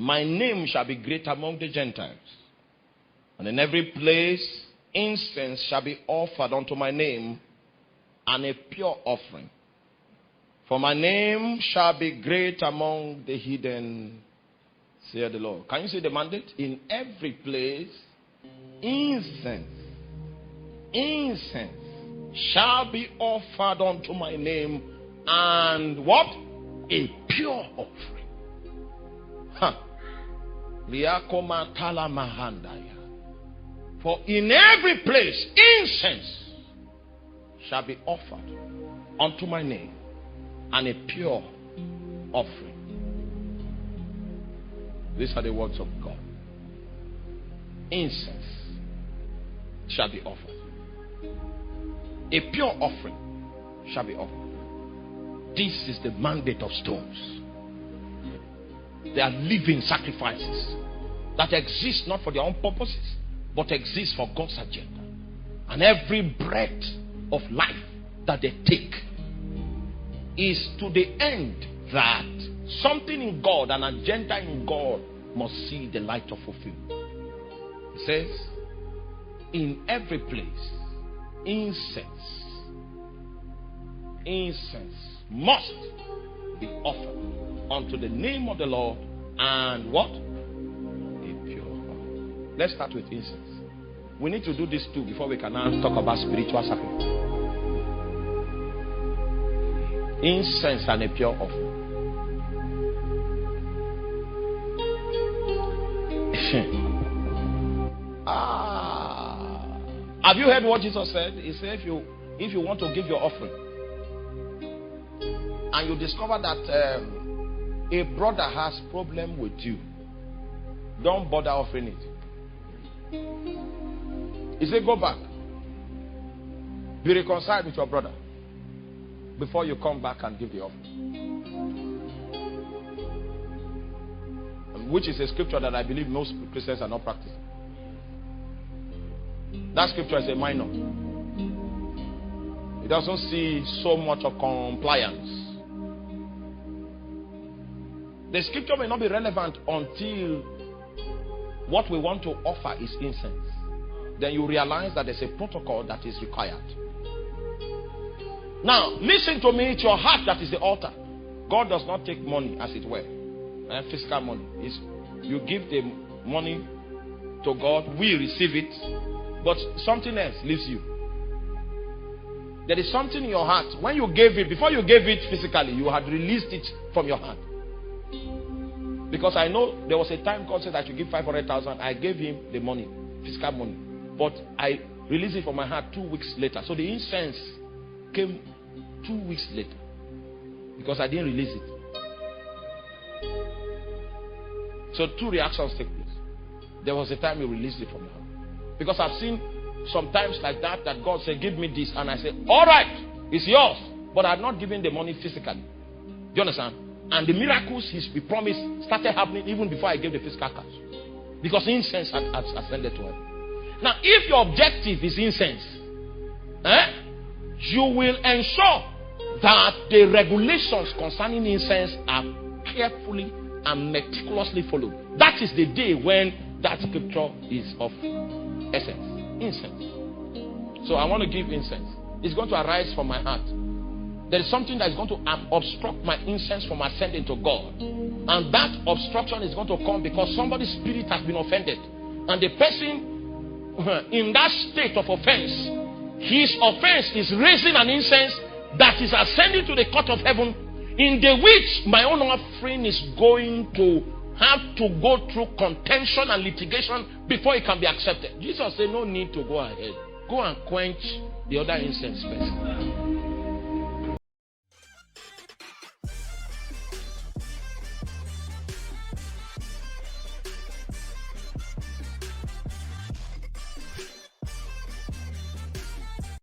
my name shall be great among the Gentiles. And in every place incense shall be offered unto my name, and a pure offering. For my name shall be great among the heathen, saith the Lord. Can you see the mandate? In every place, incense shall be offered unto my name, and what? A pure offering. For in every place, incense shall be offered unto my name, and a pure offering. These are the words of God. Incense shall be offered. A pure offering shall be offered. This is the mandate of stones. They are living sacrifices that exist not for their own purposes, but exist for God's agenda. And every breath of life that they take is to the end that something in God, an agenda in God, must see the light of fulfillment. It says, in every place, incense must be offered unto the name of the Lord, and what? A pure offering. Let's start with incense. We need to do this too before we can now talk about spiritual sacrifice. Incense and a pure offering. Have you heard what Jesus said? He said, if you want to give your offering, and you discover that a brother has problem with you, don't bother offering it. He said, go back, be reconciled with your brother before you come back and give the offering. Which is a scripture that I believe most Christians are not practicing. That scripture is a minor. It doesn't see so much of compliance. The scripture may not be relevant until what we want to offer is incense. Then you realize that there's a protocol that is required. Now, listen to me. It's your heart that is the altar. God does not take money, as it were. Physical money. You give the money to God. We receive it. But something else leaves you. There is something in your heart. When you gave it, before you gave it physically, you had released it from your heart. Because I know there was a time God said I should give 500,000. I gave him the money, physical money. But I released it from my heart 2 weeks later. So the incense came 2 weeks later. Because I didn't release it. So two reactions take place. There was a time you released it from your heart. Because I've seen sometimes like that God said, give me this. And I said, all right, it's yours. But I've not given the money physically. Do you understand? And the miracles he promised started happening even before I gave the physical cash. Because incense had ascended to heaven. Now, if your objective is incense, you will ensure that the regulations concerning incense are carefully and meticulously followed. That is the day when that scripture is of essence. Incense. So I want to give incense. It's going to arise from my heart. There is something that is going to obstruct my incense from ascending to God. And that obstruction is going to come because somebody's spirit has been offended. And the person in that state of offense, his offense is raising an incense that is ascending to the court of heaven, in the which my own offering is going to have to go through contention and litigation before it can be accepted. Jesus said, no need to go ahead. Go and quench the other incense person.